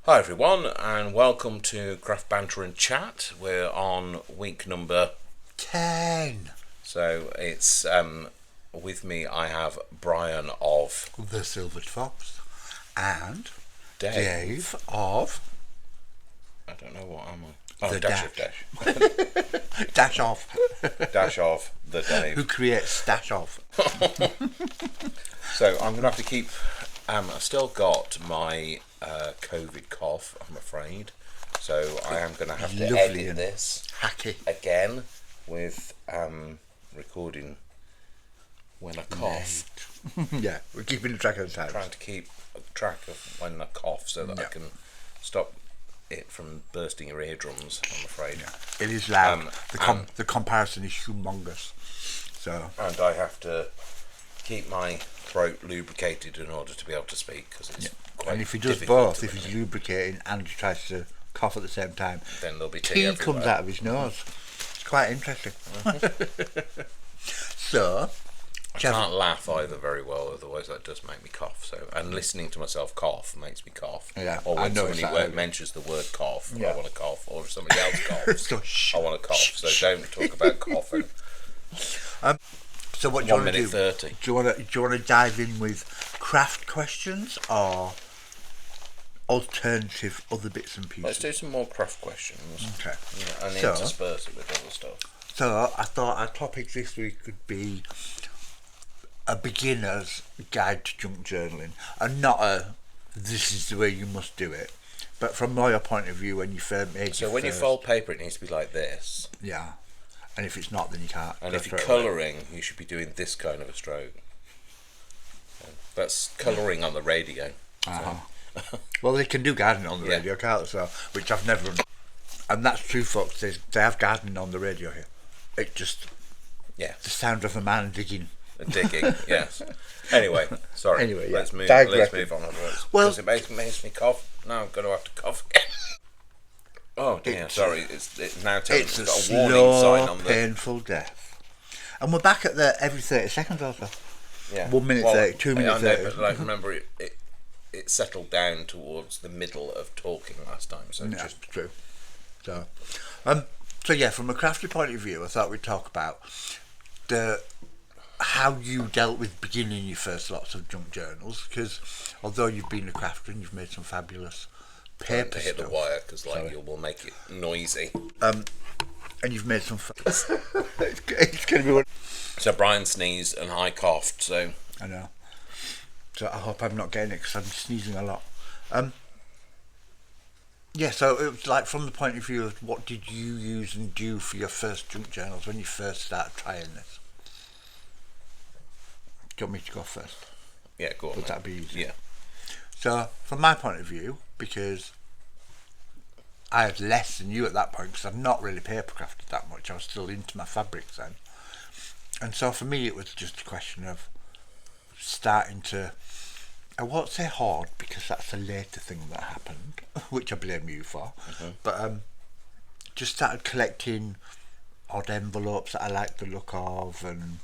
Hi everyone, and welcome to Craft Banter and Chat. We're on week number 10. So it's with me. I have Brian of The Silvered Fox. And Dave. Dave of I don't know what am I. Oh, The Dash of Dash. Dash Off. Dash of the Dave. Who creates Stash Off. So I'm gonna have to keep. I've still got my COVID cough, I'm afraid. So I am gonna have to Lovely edit this Hacky. again with recording when I cough. Yeah, we're keeping track of the time. Trying to keep track of when I cough so that I can stop it from bursting your eardrums, I'm afraid. It is loud. The comparison is humongous. So, And I have to keep my throat lubricated in order to be able to speak, because it's quite and if he does difficult both, if he's lubricating and he tries to cough at the same time, then there'll be tea tea comes out of his nose. It's quite interesting. So, I can't laugh either very well, otherwise that does make me cough. So, and listening to myself cough makes me cough. Yeah, or I when know somebody mentions the word cough, Yeah. I want to cough. Or if somebody else coughs, So, shh, I want to cough. shh, So shh. don't talk about coughing. So what do you 1 want to minute do? 30. Do you want to dive in with craft questions or alternative other bits and pieces? Let's do some more craft questions. Okay. Yeah, and So- intersperse it with other stuff. So I thought our topic this week could be a beginner's guide to junk journaling, and not a this is the way you must do it, but from my point of view, when you first made So your when you first- fold paper, it needs to be like this. yeah, and if it's not, then you can't. And go if you're straight away. colouring, you should be doing this kind of a stroke. That's colouring on the radio. Well, they can do gardening on the Yeah. radio, can't they? So, which I've never done. And that's true, folks. They have gardening on the radio here. It just Yeah, the sound of a man digging. digging. Yes. Anyway, sorry. Anyway, yeah. Let's move Digressing. on. Well- Because it makes me cough. Now I'm going to have to cough again. Oh dear, sorry. It's now telling It's me a it's got a warning sign slow, on the. painful death. And we're back at the every 30 seconds or so. Yeah. 1 minute 30, 2 minutes I know, 30. but like, remember it settled down towards the middle of talking last time, so Yeah, just true. So yeah, from a crafty point of view, I thought we'd talk about how you dealt with beginning your first lots of junk journals, because although you've been a crafter and you've made some fabulous paper to hit the stuff, wire, because like you will make it noisy. and you've made some it's going to be one. So Brian sneezed and I coughed, so I know. So I hope I'm not getting it because I'm sneezing a lot. Yeah, so it was like from the point of view of what did you use and do for your first junk journals when you first started trying this? Do you want me to go first? yeah, go on. Would then. that be easy? Yeah. So from my point of view, because I had less than you at that point because I've not really paper crafted that much, I was still into my fabrics then. And so for me it was just a question of starting to, I won't say hoard because that's a later thing that happened, which I blame you for, but just started collecting odd envelopes that I liked the look of and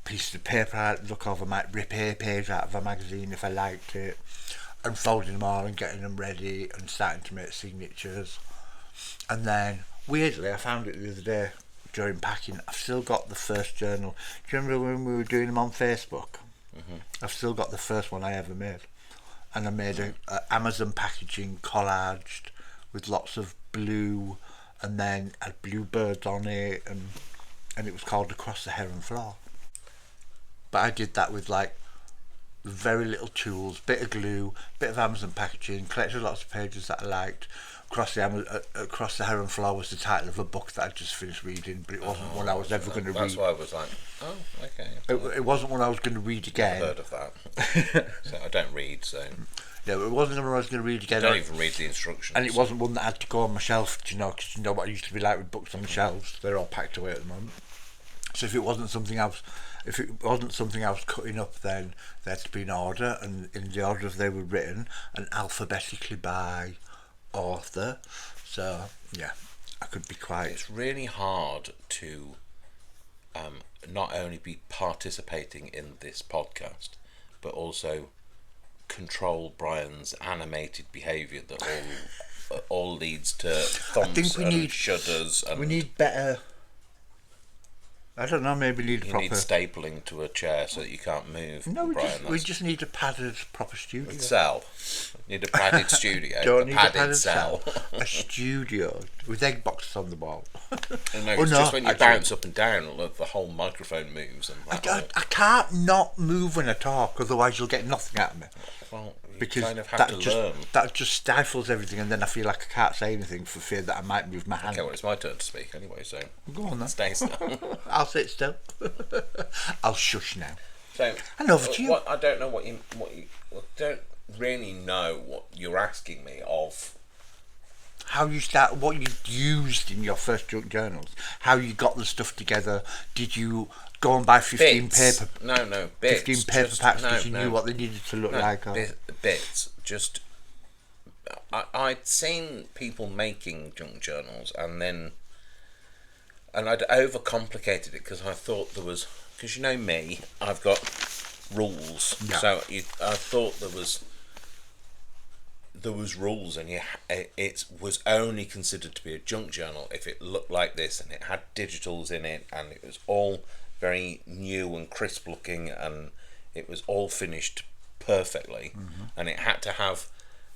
pieces of paper I liked the look of. I might rip a page out of a magazine if I liked it, and folding them all and getting them ready and starting to make signatures. And then weirdly I found it the other day during packing, I've still got the first journal. Do you remember when we were doing them on Facebook? I've still got the first one I ever made, and I made a Amazon packaging collaged with lots of blue, and then had blue birds on it, and it was called Across the Heron Floor. But I did that with like very little tools, bit of glue, bit of Amazon packaging, collected lots of pages that I liked. Across the Heron Floor was the title of a book that I just finished reading, but it wasn't one I was ever going to read. That's why I was like, oh, okay. It wasn't one I was going to read again. I've heard of that. So I don't read, so No, it wasn't one I was going to read I again. don't even read the instructions. And it wasn't one that had to go on my shelf, because you know what I used to be like with books on the shelves. They're all packed away at the moment. So if it wasn't something I was cutting up, then they had to be in order, and in the order they were written, and alphabetically by author. So yeah, I could be quite. It's really hard to not only be participating in this podcast, but also control Brian's animated behaviour that all leads to I think thumps we and need shudders. And we need better. I don't know. Maybe need a you proper. need stapling to a chair so that you can't move. No, Brian, we just need a padded proper studio. cell. Need a padded studio. Don't a need padded a padded cell. A studio with egg boxes on the wall. No, Oh, it's no, just when you actually- bounce up and down, look, the whole microphone moves. And I can't not move when I talk, otherwise you'll get nothing out of me. well, you Because kind of have that to just learn. that just stifles everything, and then I feel like I can't say anything for fear that I might move my hand. Okay, well, it's my turn to speak anyway, so Go on then. stay still. I'll sit still. I'll shush now. So, And over to you. I don't know what you don't really know what you're asking me of. How you start, what you used in your first junk journals, how you got the stuff together. Did you go and buy 15 Bits. paper? No, bits. 15 paper just- packs no, because you no. knew what they needed to look No, like. Or... bits. Just I'd seen people making junk journals, and I'd overcomplicated it because I thought there was, because you know me, I've got rules. Yeah. So I thought there was rules, and it was only considered to be a junk journal if it looked like this and it had digitals in it and it was all very new and crisp looking and it was all finished perfectly, and it had to have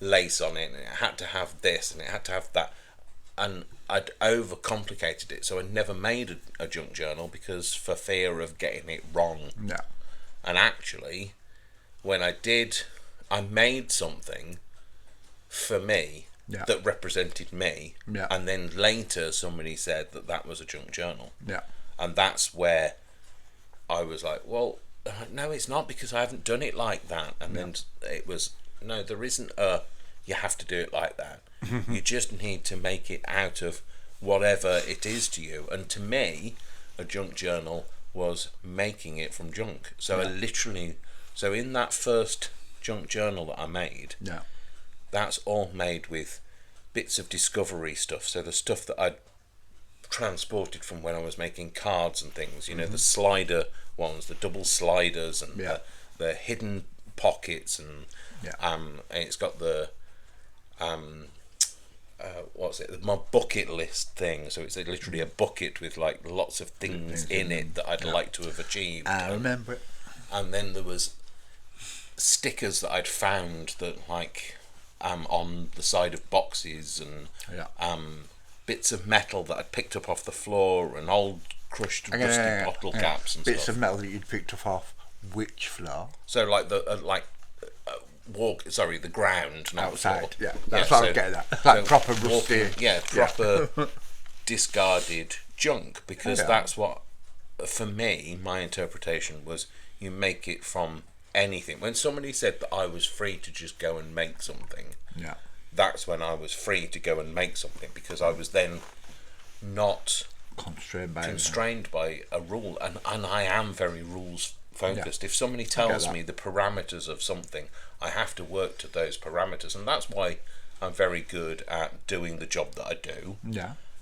lace on it and it had to have this and it had to have that, and I'd overcomplicated it, so I never made a junk journal because for fear of getting it wrong. Yeah. And actually, when I did, I made something for me Yeah. that represented me, Yeah. and then later somebody said that was a junk journal, Yeah. and that's where I was like, well, no, it's not, because I haven't done it like that. And then it was, no, there isn't you have to do it like that. You just need to make it out of whatever it is to you. And to me, a junk journal was making it from junk. So I literally, so in that first junk journal that I made, Yeah. that's all made with bits of discovery stuff. So the stuff that I'd transported from when I was making cards and things, you know, the slider ones, the double sliders, and the hidden pockets, and and it's got the what's it, my bucket list thing, so it's literally a bucket with like lots of things in it that I'd like to have achieved. I remember it. And then there was stickers that I'd found that like on the side of boxes, and bits of metal that I'd picked up off the floor, and old crushed rusty bottle caps and bits stuff. of metal that you'd picked up off which floor? So like the the ground, not Outside. the floor. Yeah, that's what I'm getting at. Like proper rusty. Proper discarded junk, because that's what, for me, my interpretation was, you make it from anything. When somebody said that I was free to just go and make something, that's when I was free to go and make something, because I was then not constrained by a rule, and I am very rules focused. If somebody tells me the parameters of something, I have to work to those parameters, and that's why I'm very good at doing the job that I do.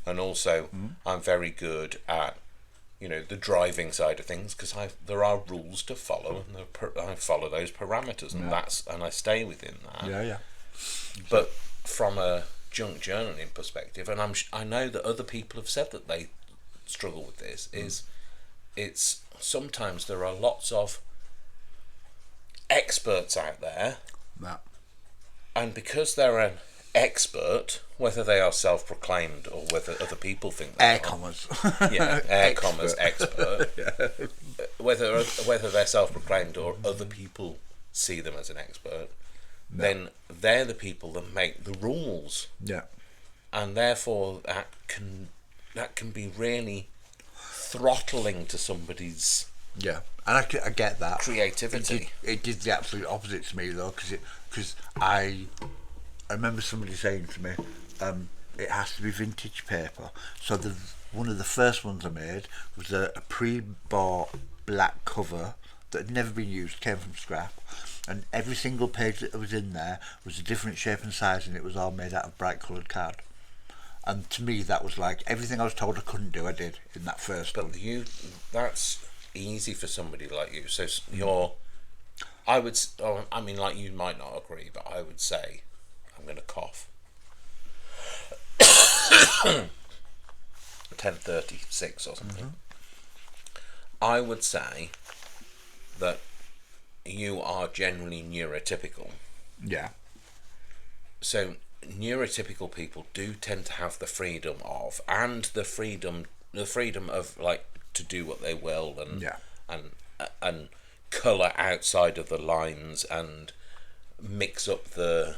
And also I'm very good at, you know, the driving side of things, because there are rules to follow, and I follow those parameters, and and I stay within that. But from a junk journaling perspective, and I know that other people have said that they struggle with this, it's sometimes there are lots of experts out there, and because they're an expert, whether they are self-proclaimed or whether other people think they air are, commas air commas expert, whether they're self-proclaimed or other people see them as an expert, then they're the people that make the rules, and therefore that can be really throttling to somebody's and I get that creativity. It did the absolute opposite to me though, because I remember somebody saying to me, it has to be vintage paper. So one of the first ones I made was a pre-bought black cover that had never been used, came from scrap, and every single page that was in there was a different shape and size, and it was all made out of bright coloured card. And to me, that was like everything I was told I couldn't do, I did in that first one. But that's easy for somebody like you. So I would. I mean, like you might not agree, but I would say I'm going to cough. 10:36 or something. I would say that you are generally neurotypical. Yeah. So neurotypical people do tend to have the freedom of, and the freedom of, like, to do what they will, and colour outside of the lines, and mix up the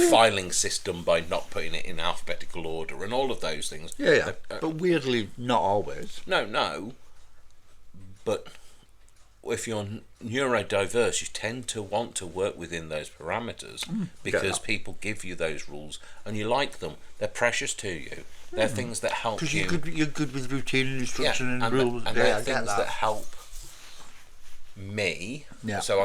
filing system by not putting it in alphabetical order and all of those things. Yeah. But weirdly, not always. No. But if you're neurodiverse, you tend to want to work within those parameters because people give you those rules and you like them. They're precious to you. They're things that help you. Because you're good with routine and instruction and rules. They're things that help me. Yeah. So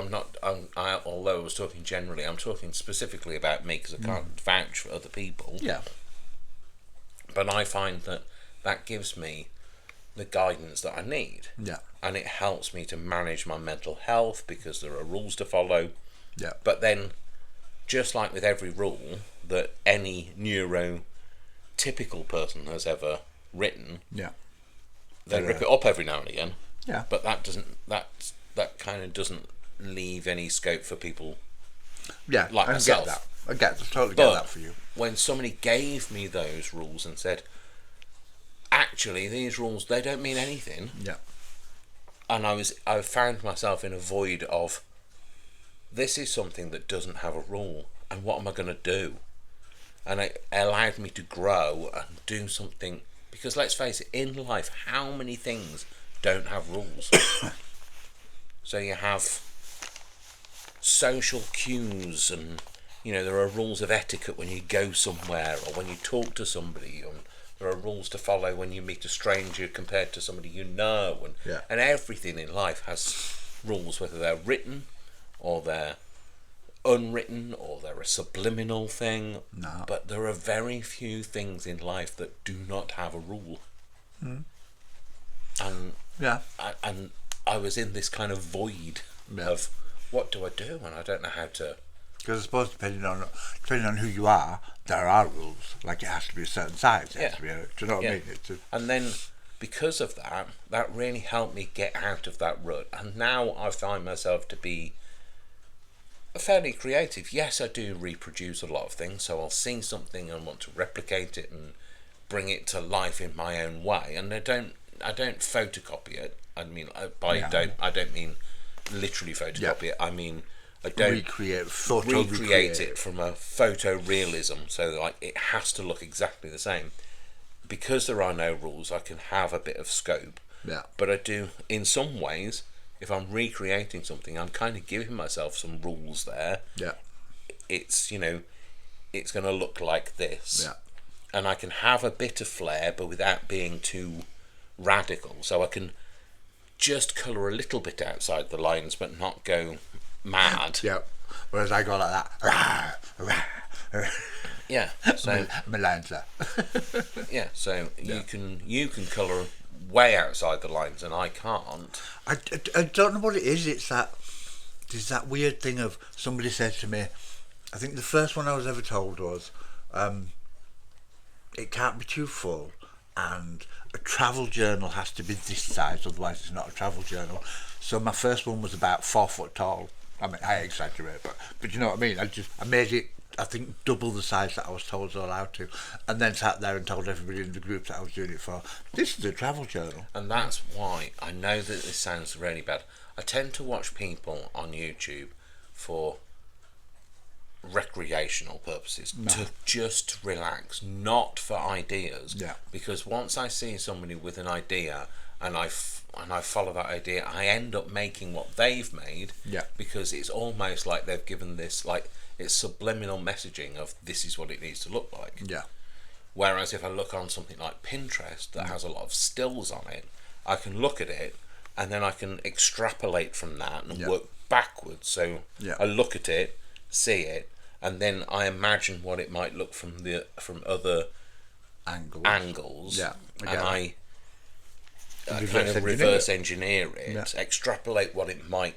although I was talking generally, I'm talking specifically about me because I can't vouch for other people. Yeah. But I find that gives me the guidance that I need. Yeah. And it helps me to manage my mental health because there are rules to follow. Yeah. But then, just like with every rule that any neurotypical person has ever written, they rip it up every now and again. Yeah. But that kind of doesn't leave any scope for people. Yeah, like myself. Totally get that for you. When somebody gave me those rules and said, actually, these rules, they don't mean anything. Yeah. And I found myself in a void of, this is something that doesn't have a rule, and what am I going to do? And it allowed me to grow and do something, because let's face it, in life, how many things don't have rules? So you have social cues, and there are rules of etiquette when you go somewhere or when you talk to somebody, and there are rules to follow when you meet a stranger compared to somebody you know, and everything in life has rules, whether they're written or they're unwritten or they're a subliminal thing. No. But there are very few things in life that do not have a rule. And I was in this kind of void of, what do I do? And I don't know how to. Because I suppose depending on who you are, there are rules. Like it has to be a certain size. It has to be do you know what I mean? And then because of that really helped me get out of that rut. And now I find myself to be fairly creative. Yes, I do reproduce a lot of things. So I'll see something and want to replicate it and bring it to life in my own way. And I don't photocopy it. I mean, I don't mean literally photocopy it. I mean, I don't recreate it from a photorealism, so like it has to look exactly the same. Because there are no rules, I can have a bit of scope. Yeah. But I do, in some ways, if I'm recreating something, I'm kind of giving myself some rules there. Yeah. It's it's going to look like this. Yeah. And I can have a bit of flair, but without being too radical. So I can just colour a little bit outside the lines, but not go mad. Yeah. Whereas I go like that. Yeah. So my lines there. yeah. So you can colour way outside the lines, and I can't. I don't know what it is. There's that weird thing of somebody said to me. I think the first one I was ever told was, it can't be too full, and a travel journal has to be this size, otherwise it's not a travel journal. So my first one was about 4 foot tall. I mean, I exaggerate, but you know what I mean. I made it, I think, double the size that I was told I was allowed to, and then sat there and told everybody in the group that I was doing it for, this is a travel journal. And that's why, I know that this sounds really bad, I tend to watch people on YouTube for recreational purposes, to just relax, not for ideas. Yeah. Because once I see somebody with an idea and I follow that idea, I end up making what they've made. Yeah. Because it's almost like they've given this, like, it's subliminal messaging of this is what it needs to look like. Yeah. Whereas if I look on something like Pinterest that has a lot of stills on it, I can look at it and then I can extrapolate from that and work backwards. So I look at it, see it, and then I imagine what it might look from other angles. Yeah. And I kind of reverse engineer it, extrapolate what it might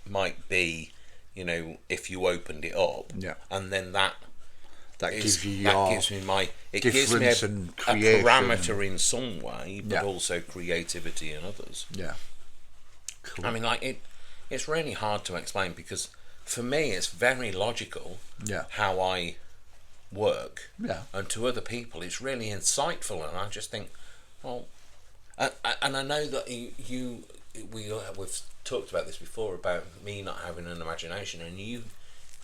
might be, you know, if you opened it up, Yeah. and then that gives you that your gives me my it gives me difference a and creation parameter in some way, but Yeah. also creativity in others. Yeah. Cool. I mean, like it's really hard to explain because for me it's very logical Yeah. how I work, Yeah. and to other people it's really insightful, and I just think, well, and I know that we've talked about this before about me not having an imagination, and you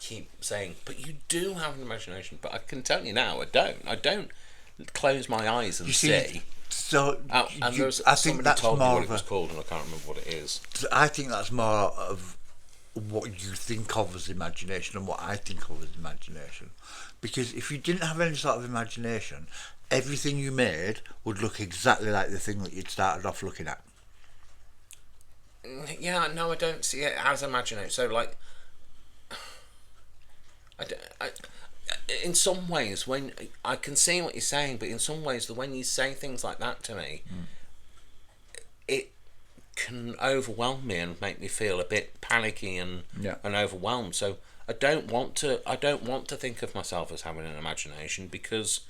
keep saying, but you do have an imagination. But I can tell you now, I don't close my eyes and see. So And there's I think somebody that's told me more what of it was called, and I can't remember what it is. I think that's more of what you think of as imagination and what I think of as imagination. Because if you didn't have any sort of imagination, everything you made would look exactly like the thing that you'd started off looking at. Yeah, no, I don't see it as imagination. So, like, in some ways, when I can see what you're saying, but in some ways, when you say things like that to me, it can overwhelm me and make me feel a bit panicky and overwhelmed. So I don't want to think of myself as having an imagination, because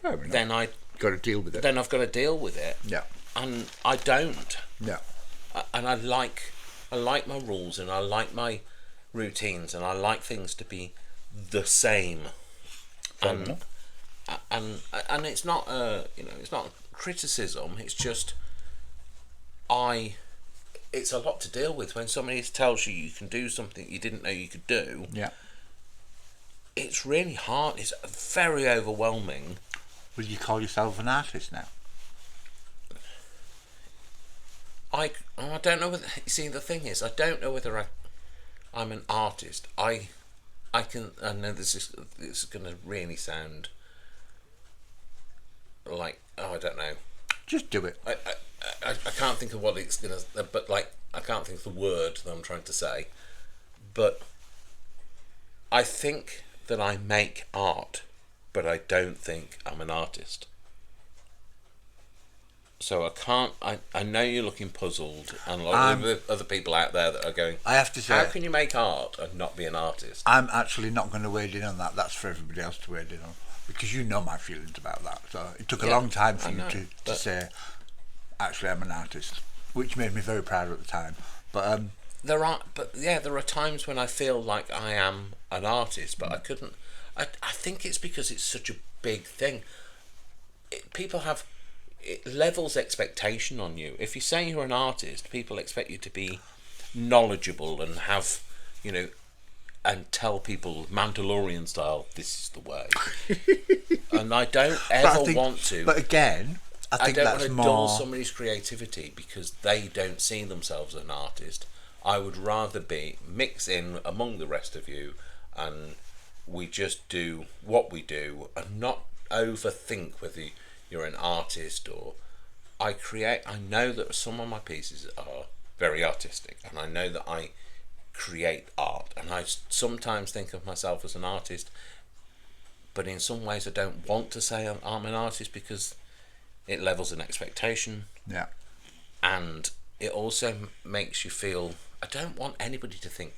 then I got to deal with it. Then I've got to deal with it. Yeah. And I don't. Yeah. And I like my rules, and I like my routines, and I like things to be the same. And it's not it's not criticism. It's just it's a lot to deal with when somebody tells you you can do something you didn't know you could do. Yeah. It's really hard. It's very overwhelming. Would you call yourself an artist now? I don't know whether. You see, the thing is, I don't know whether I'm an artist. I know this is going to really sound like, I don't know. Just do it. I can't think of what it's going to, but like, I can't think of the word that I'm trying to say. But I think that I make art, but I don't think I'm an artist. So I can't. I know you're looking puzzled, and a lot of other people out there that are going, I have to say, how can you make art and not be an artist? I'm actually not going to wade in on that. That's for everybody else to wade in on, because you know my feelings about that. So it took a long time for you to say, actually, I'm an artist, which made me very proud at the time. But there are times when I feel like I am an artist, but I couldn't. I think it's because it's such a big thing. People have. It levels expectation on you. If you say you're an artist, people expect you to be knowledgeable and have, and tell people Mandalorian style, this is the way. And I don't ever want to. But again, I think don't that's want to more. dull somebody's creativity because they don't see themselves as an artist. I would rather be mix in among the rest of you, and we just do what we do and not overthink whether you're an artist or I know that some of my pieces are very artistic, and I know that I create art, and I sometimes think of myself as an artist, but in some ways I don't want to say I'm an artist because it levels an expectation. Yeah. And it also makes you feel, I don't want anybody to think,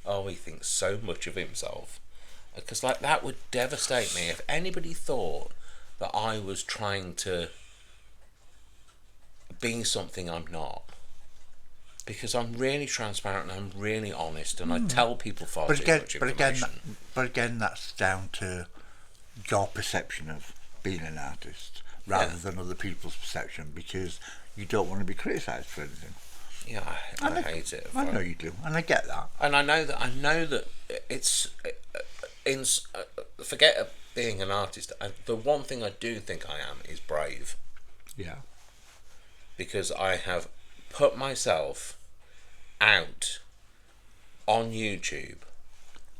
oh, he thinks so much of himself, because like that would devastate me if anybody thought that I was trying to be something I'm not, because I'm really transparent and I'm really honest, and I tell people far too much information. But again, that's down to your perception of being an artist rather than other people's perception, because you don't want to be criticised for anything. Yeah, I hate it. I know you do, and I get that. And I know that it's forget being an artist. The one thing I do think I am is brave. Yeah. Because I have put myself out on YouTube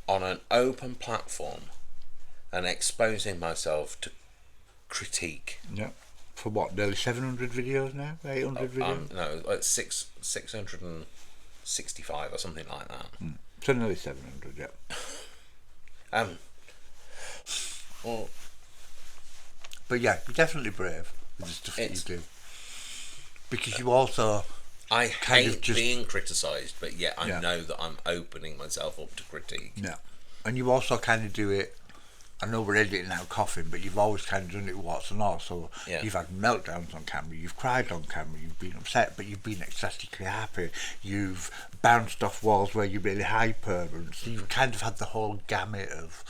on an open platform and exposing myself to critique. Yeah. For what? Nearly 700 videos now? 800 videos? No, like 665 or something like that. So nearly 700, yeah. Well, but yeah, you're definitely brave with the stuff that you do, because you also I kind hate of just being criticised, but yet I Yeah. know that I'm opening myself up to critique. yeah, and you also kind of do it. I know we're editing now coughing, but you've always kind of done it what's and all. So Yeah. you've had meltdowns on camera, you've cried on camera, you've been upset, but you've been ecstatically happy. You've bounced off walls where you're really hyper, and so you've kind of had the whole gamut of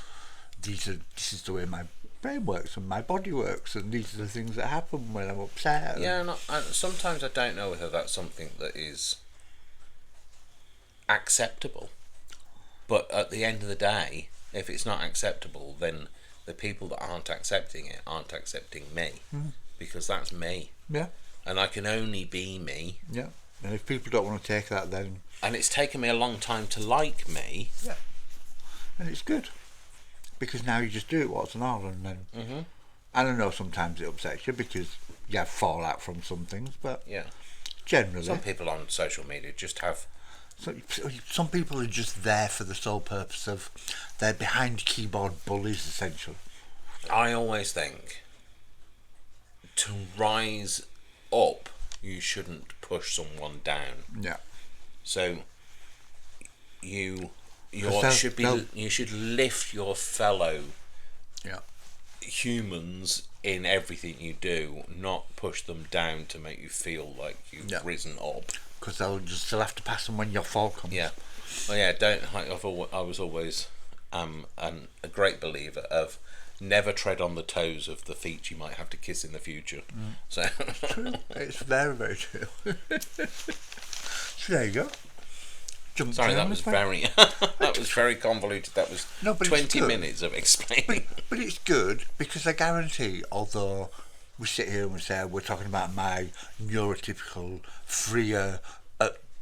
this is the way my brain works and my body works, and these are the things that happen when I'm upset. Yeah, sometimes I don't know whether that's something that is acceptable. But at the end of the day, if it's not acceptable, then the people that aren't accepting it aren't accepting me, because that's me, Yeah, and I can only be me. yeah. And if people don't want to take that, then And it's taken me a long time to like me. yeah, and it's good because now you just do it what's and all, and then. Mm-hmm. I don't know, sometimes it upsets you because you have fallout from some things, but Yeah. generally, Some people on social media just have. some people are just there for the sole purpose of they're behind keyboard bullies, essentially. I always think to rise up, you shouldn't push someone down. Yeah. So you Because you should lift your fellow Yeah. humans in everything you do, not push them down to make you feel like you've Yeah. risen up. Because they'll have to pass them when your fall comes. Yeah. Well, yeah. I was always a great believer of never tread on the toes of the feet you might have to kiss in the future. So True. It's very, very true. So there you go. Jump sorry, that down was this way. very that was very convoluted. That was No, but it's 20 good. minutes of explaining. But it's good because I guarantee, although we sit here and we say we're talking about my neurotypical, freer,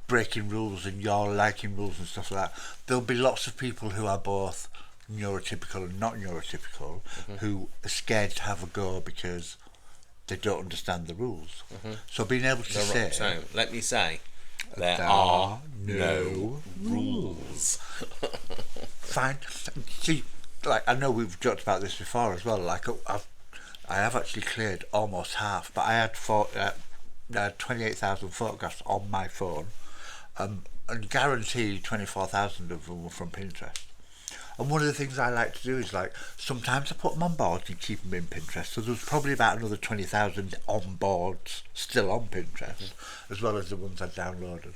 breaking rules and you're liking rules and stuff like that, there'll be lots of people who are both neurotypical and not neurotypical who are scared to have a go because they don't understand the rules. So being able to say, So let me say, there There are are no no rules. fine. See, like I know we've talked about this before as well. Like I have actually cleared almost half, but I had 28,000 photographs on my phone, and guaranteed 24,000 of them were from Pinterest. And one of the things I like to do is like sometimes I put them on boards and keep them in Pinterest. So there's probably about another 20,000 on boards still on Pinterest, as well as the ones I've downloaded.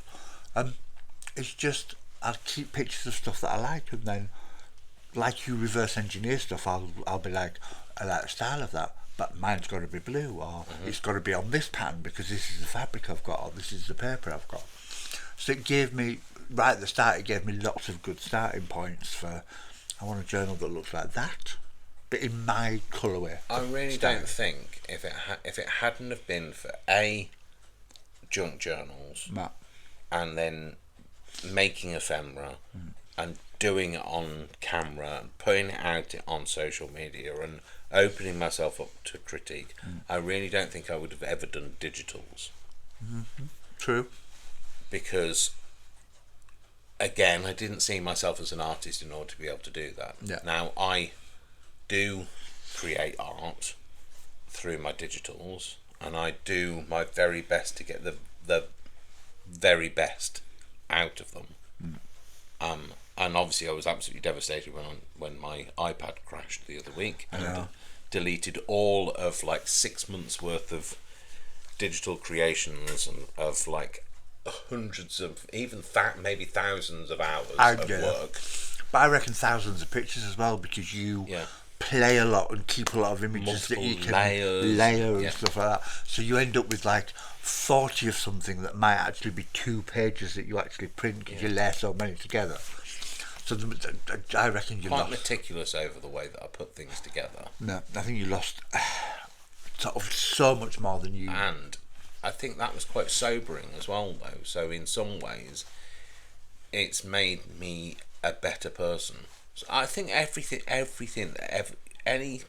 It's just I'll keep pictures of stuff that I like, and then like you reverse engineer stuff, I'll be like, I like the style of that, but mine's got to be blue, or it's got to be on this pattern because this is the fabric I've got, or this is the paper I've got. So it gave me, right at the start, it gave me lots of good starting points for, I want a journal that looks like that, but in my colourway. I really style. don't think if it hadn't have been for junk journals No. and then making ephemera and doing it on camera and putting it out on social media and opening myself up to critique, I really don't think I would have ever done digitals. True. Because again, I didn't see myself as an artist in order to be able to do that. Yeah. Now I do create art through my digitals, and I do my very best to get the very best out of them. And obviously I was absolutely devastated when my iPad crashed the other week and deleted all of like 6 months worth of digital creations and of like hundreds of even maybe thousands of hours of work. But I reckon thousands of pictures as well, because you play a lot and keep a lot of images that you can layer and stuff like that. So you end up with like 40 of something that might actually be 2 pages that you actually print because you layer so many together. So I reckon you quite lost. meticulous over the way that I put things together. No, I think you lost sort of so much more than you. And I think that was quite sobering as well, though. So in some ways, it's made me a better person. So I think any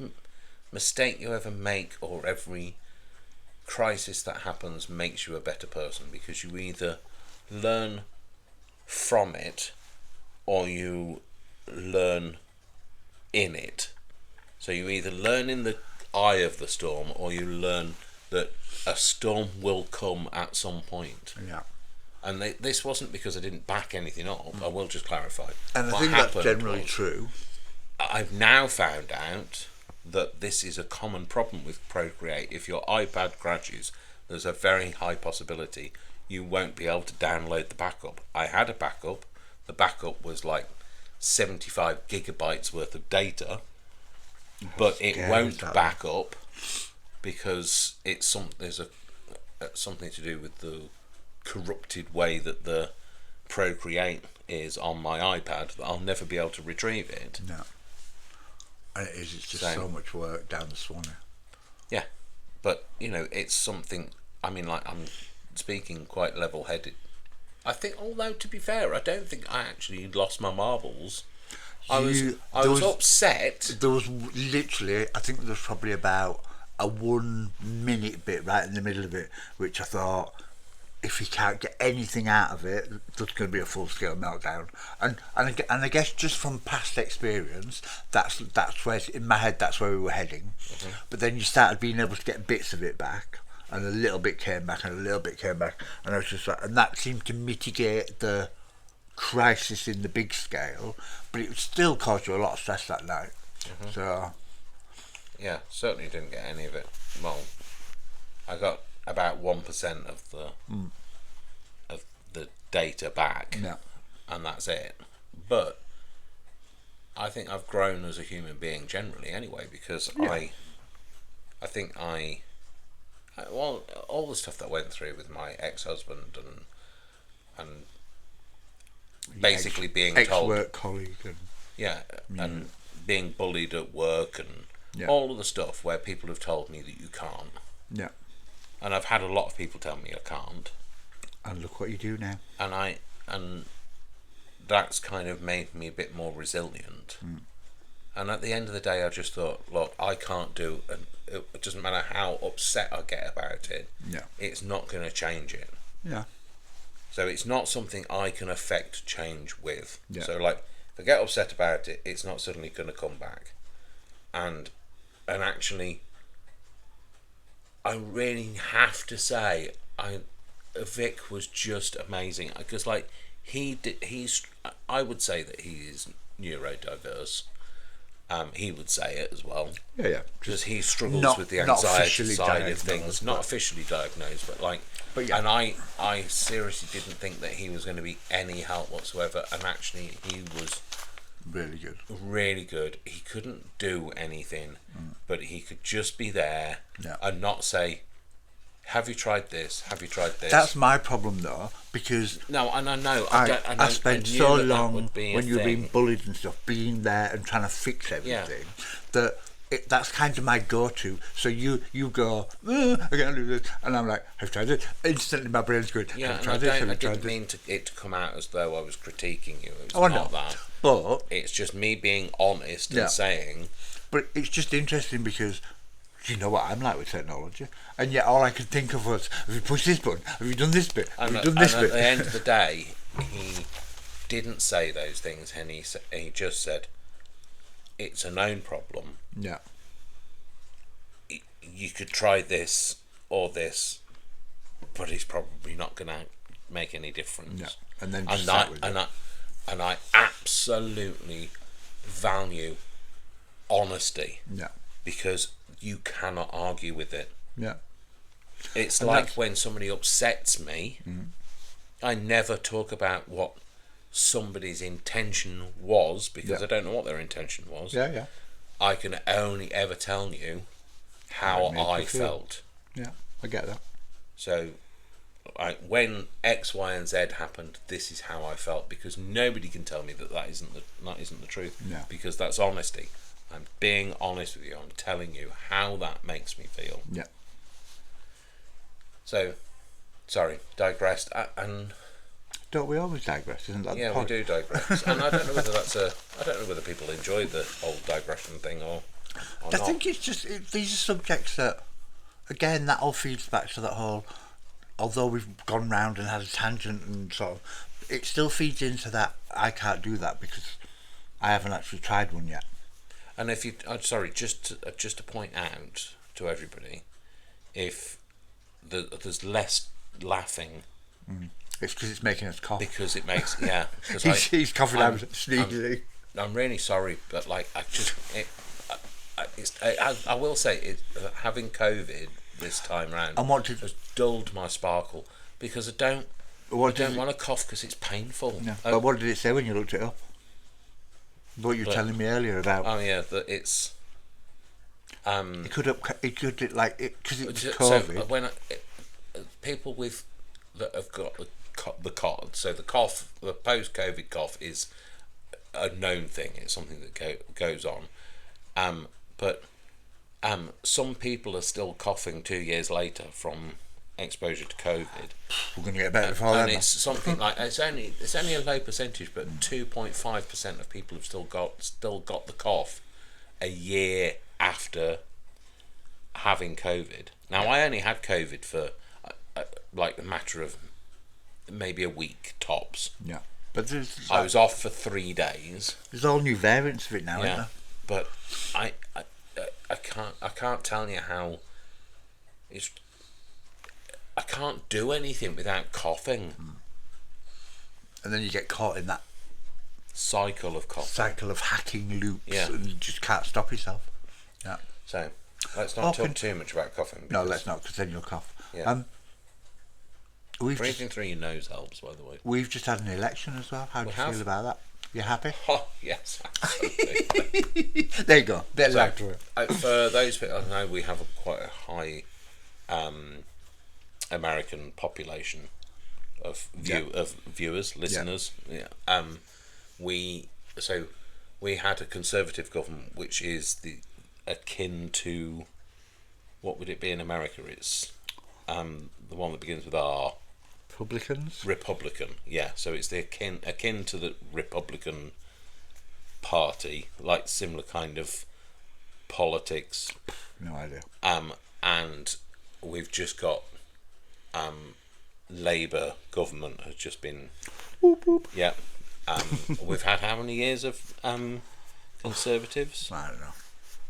mistake you ever make or every crisis that happens makes you a better person, because you either learn from it or you learn in it. So you either learn in the eye of the storm or you learn that a storm will come at some point. Yeah. And this wasn't because I didn't back anything up. I will just clarify. And I think that's generally true. I've now found out that this is a common problem with Procreate. If your iPad crashes, there's a very high possibility you won't be able to download the backup. I had a backup. The backup was like 75 gigabytes worth of data, but it won't back up because there's something to do with the corrupted way that the Procreate is on my iPad that I'll never be able to retrieve it. No. And it's just so much work down the Swanee. Yeah. But, it's something, like, I'm speaking quite level-headed. I think, although, to be fair, I don't think I actually lost my marbles. I was upset. There was literally, I think there was probably about a 1 minute bit right in the middle of it, which I thought, if you can't get anything out of it, there's going to be a full-scale meltdown. And I guess just from past experience, that's where, in my head, that's where we were heading. Mm-hmm. But then you started being able to get bits of it back, and a little bit came back, and a little bit came back, and I was just like, and that seemed to mitigate the crisis in the big scale, but it still caused you a lot of stress that night. Mm-hmm. So, yeah, certainly didn't get any of it. Well, I got about 1% of the data back, and that's it. But I think I've grown as a human being generally, anyway, because I think all the stuff that I went through with my ex-husband and basically being told, ex-work colleague, and being bullied at work and all of the stuff where people have told me that you can't. Yeah. And I've had a lot of people tell me I can't. And look what you do now. And that's kind of made me a bit more resilient. And at the end of the day, I just thought, look, I can't do, and it doesn't matter how upset I get about it. Yeah. It's not going to change it. Yeah. So it's not something I can affect change with. Yeah. So like, if I get upset about it, it's not suddenly going to come back. And actually, I really have to say, Vic was just amazing, because like I would say that he is neurodiverse. He would say it as well. Yeah. Because he struggles with the anxiety side of things. Not officially diagnosed, but yeah. And I seriously didn't think that he was going to be any help whatsoever. And actually, he was really good. Really good. He couldn't do anything, but he could just be there and not say, "Have you tried this? Have you tried this?" That's my problem, though, because and I know I spent so long when you were being bullied and stuff, being there and trying to fix everything, that's kind of my go-to. So you go, I can't do this, and I'm like, I've tried it. Instantly, my brain's going, I didn't mean it to come out as though I was critiquing you. It was not that. But it's just me being honest and saying. But it's just interesting because you know what I'm like with technology, and yet all I could think of was, have you pushed this button? Have you done this bit? Have you done this bit? At the end of the day, he didn't say those things, and he just said, it's a known problem. Yeah. You could try this or this, but it's probably not going to make any difference. Yeah. And then and I absolutely value honesty. Yeah. Because you cannot argue with it. Yeah. It's like when somebody upsets me, I never talk about what somebody's intention was, because I don't know what their intention was. Yeah. I can only ever tell you how I felt. Yeah, I get that. So, when X, Y, and Z happened, this is how I felt, because nobody can tell me that isn't the truth. Yeah. Because that's honesty. I'm being honest with you. I'm telling you how that makes me feel. Yeah. So, sorry, digressed. And don't we always digress? Isn't that the point? We do digress. And I don't know whether I don't know whether people enjoy the whole digression thing or not. I think it's just these are subjects that, again, that all feeds back to that whole. Although we've gone round and had a tangent and sort of, it still feeds into that. I can't do that because I haven't actually tried one yet. And if you, just to point out to everybody, if there's less laughing It's because it's making us cough. Because it makes He's coughing out sneezing. I'm really sorry, but like I will say it, having COVID this time round has dulled my sparkle because I don't want to cough because it's painful. No. But what did it say when you looked it up? What you were telling me earlier about? Oh yeah, that it's. It could like it because it was COVID. So when people that have got the cough, so the post-COVID cough is a known thing. It's something that goes on, but some people are still coughing 2 years later from exposure to COVID. We're going to get better before that. And it's something like it's only a low percentage, but 2.5% of people have still got the cough a year after having COVID. Now I only had COVID for like a matter of maybe a week tops. Yeah, but I was off for 3 days. There's all new variants of it now, isn't there? But I can't tell you how it's. I can't do anything without coughing. And then you get caught in that cycle of coughing. Cycle of hacking loops, and you just can't stop yourself. Yeah. So let's not talk too much about coughing. No, let's not, because then you'll cough. Yeah. Breathing through your nose helps, by the way. We've just had an election as well. How do you feel about that? You happy? Oh, yes, absolutely. There you go. For those people, I know we have quite a high American population of viewers, listeners. Yeah. We had a Conservative government, which is akin to, what would it be in America? It's the one that begins with R. Republican, yeah. So it's akin to the Republican Party, like similar kind of politics. No idea. And we've just got Labour government has just been. Boop, boop. Yeah. We've had how many years of Conservatives? I don't know.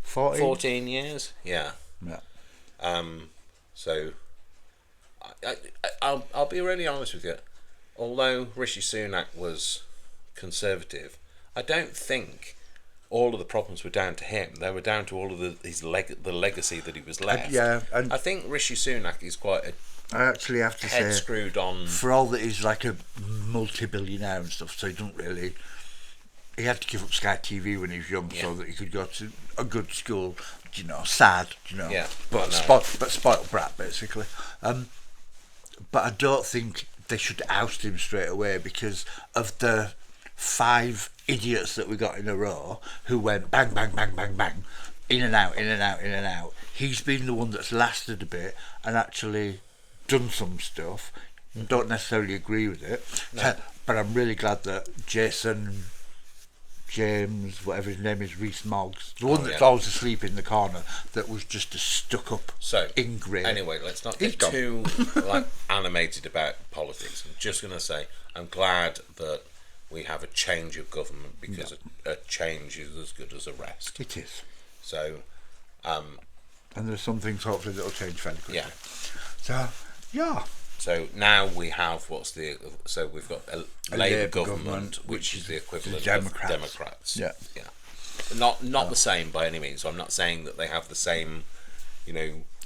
14 years. Yeah. Yeah. So. I'll be really honest with you. Although Rishi Sunak was Conservative, I don't think all of the problems were down to him. They were down to all of the legacy that he was left. And I think Rishi Sunak is quite a. I actually have to say, screwed on. For all that he's like a multi-billionaire and stuff, so he don't really. He had to give up Sky TV when he was young, so that he could go to a good school. Sad. Yeah. But spoiled brat, basically. But I don't think they should oust him straight away because of the 5 idiots that we got in a row who went bang, bang, bang, bang, bang, in and out, in and out, in and out. He's been the one that's lasted a bit and actually done some stuff. Don't necessarily agree with it. No. But I'm really glad that James, whatever his name is, Rees-Mogg, the one that's always asleep in the corner, that was just a stuck-up ingrate. Anyway, let's not get too animated about politics. I'm just going to say I'm glad that we have a change of government because a change is as good as a rest. It is. So, and there's some things hopefully that'll change fairly quickly. Yeah. So, yeah. So now we have we've got a Labour government, which is the equivalent of Democrats. Yeah. Yeah. Not the same by any means. So I'm not saying that they have the same,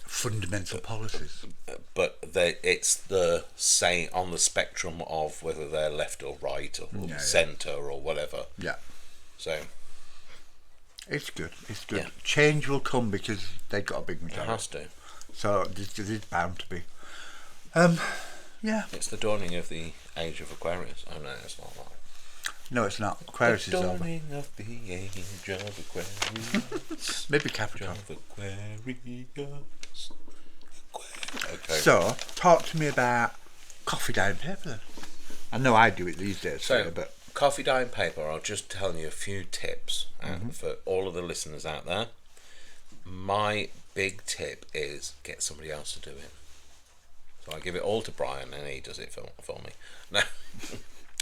fundamental policies. But it's the same on the spectrum of whether they're left or right or centre or whatever. Yeah. So. It's good. It's good. Yeah. Change will come because they've got a big majority. It has to. So there's bound to be. Yeah. It's the dawning of the age of Aquarius. Oh no, it's not that. No, it's not. Aquarius is over. The dawning of the age of Aquarius. Maybe Capricorn. Aquarius. Okay. So, talk to me about coffee down paper then. I know I do it these days, but coffee down paper. I'll just tell you a few tips for all of the listeners out there. My big tip is get somebody else to do it. So I give it all to Brian and he does it for me. No.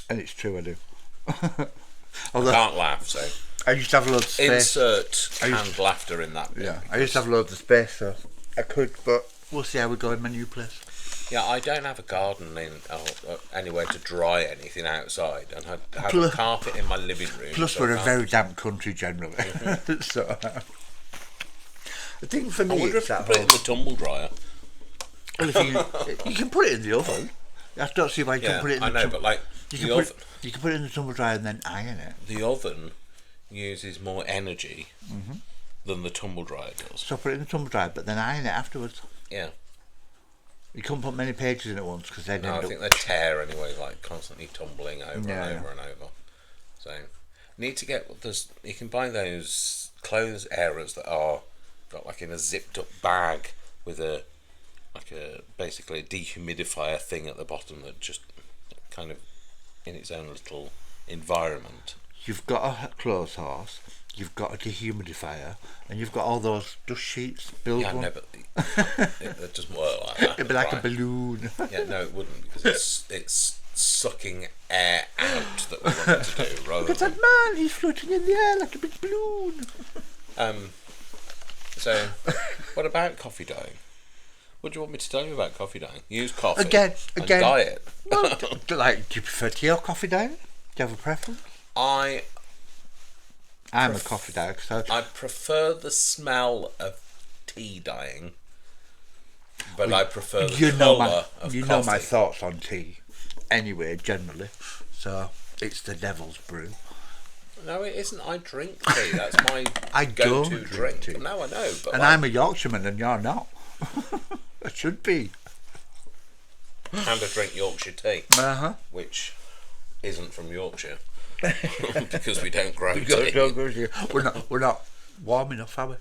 And it's true, I do. Although, I can't laugh, so I used to have loads of space. Insert canned laughter in that bit. Yeah, I used to have loads of space, so I could, but we'll see how we go in my new place. Yeah, I don't have a garden or anywhere to dry anything outside, and I have a Plus- carpet in my living room. Plus, so we're I a can't- very damp country generally. So, the thing for I me wonder is if you that put it in the tumble dryer. well, if you can put it in the oven. I don't see why you Yeah, can put it in I the know, but like you the can oven, you can put it in the tumble dryer and then iron it. the oven uses more energy than the tumble dryer does. So put it in the tumble dryer, but then iron it afterwards. Yeah. You can't put many pages in at once because then No, I think they tear anyway, like constantly tumbling over and over and over. So, need to get you can buy those clothes airers that are got like in a zipped up bag with basically a dehumidifier thing at the bottom that just kind of in its own little environment. You've got a clothes horse, you've got a dehumidifier, and you've got all those dust sheets. Build Yeah, one. no, but it doesn't work like that. It'd be like a right? balloon. Yeah, no, it wouldn't because it's sucking air out that we want it to do rather Look at that than. man, he's floating in the air like a big balloon. So, what about coffee dyeing? What do you want me to tell you about coffee dyeing? Use coffee Again, and dye it. Well, do you prefer tea or coffee dye? Do you have a preference? I'm a coffee dye, so I prefer the smell of tea dyeing, but I prefer the colour of coffee. You know my thoughts on tea, anyway, generally. So it's the devil's brew. No, it isn't. I drink tea. That's my I go-to don't drink. tea. No, I know, but And I'm a Yorkshireman, and you're not. I should be. and I drink Yorkshire tea, which isn't from Yorkshire because we don't grow tea. We're not warm enough, are we?